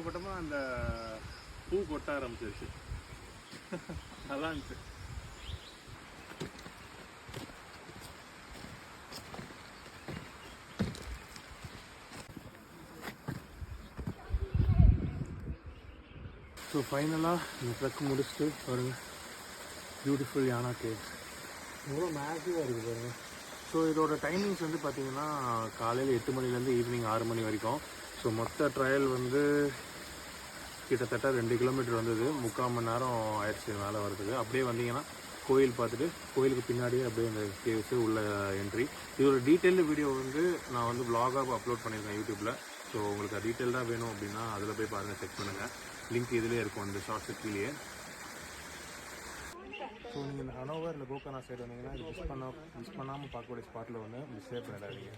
போட்டோமா அந்த பூ கொட்ட ஆரம்பிச்சிருச்சு. நல்லா இருந்துச்சு. ஸோ ஃபைனலாக இந்த ட்ரக் முடிச்சுட்டு பாருங்க, பியூட்டிஃபுல் யானா கேவ்ஸ் எவ்வளோ மேசிவாக இருக்குது பாருங்கள். ஸோ இதோட டைமிங்ஸ் வந்து பார்த்திங்கன்னா காலையில் 8 மணிலேருந்து ஈவினிங் 6 மணி வரைக்கும். ஸோ மொத்த ட்ரையல் வந்து கிட்டத்தட்ட 2 கிலோமீட்டர் வந்தது. 3/4 மணி நேரம் ஆயிடுச்சு மேலே வரதுக்கு. அப்படியே வந்தீங்கன்னா கோயில் பார்த்துட்டு கோயிலுக்கு பின்னாடியே அப்படியே இந்த கேவ்ஸு உள்ள என்ட்ரி. இதோட டீட்டெயில்டு வீடியோ வந்து நான் வந்து வ்ளாகாக அப்லோட் பண்ணியிருக்கேன் யூடியூப்பில். ஸோ உங்களுக்கு டீட்டெயில்டாக வேணும் அப்படின்னா அதில் போய் பாருங்கள், செக் பண்ணுங்கள். லிங்க் இதிலே இருக்கும் இந்த ஷார்ட்ஸு கீழே. ஸோ நீங்கள் இந்த ஹனோவர் இல்லை கோகர்னா சைடு வந்தீங்கன்னா இது மிஸ் பண்ணாமல் பார்க்கக்கூடிய ஸ்பாட்டில் வந்து மிஸ்ஸே பண்ணிடாதீங்க.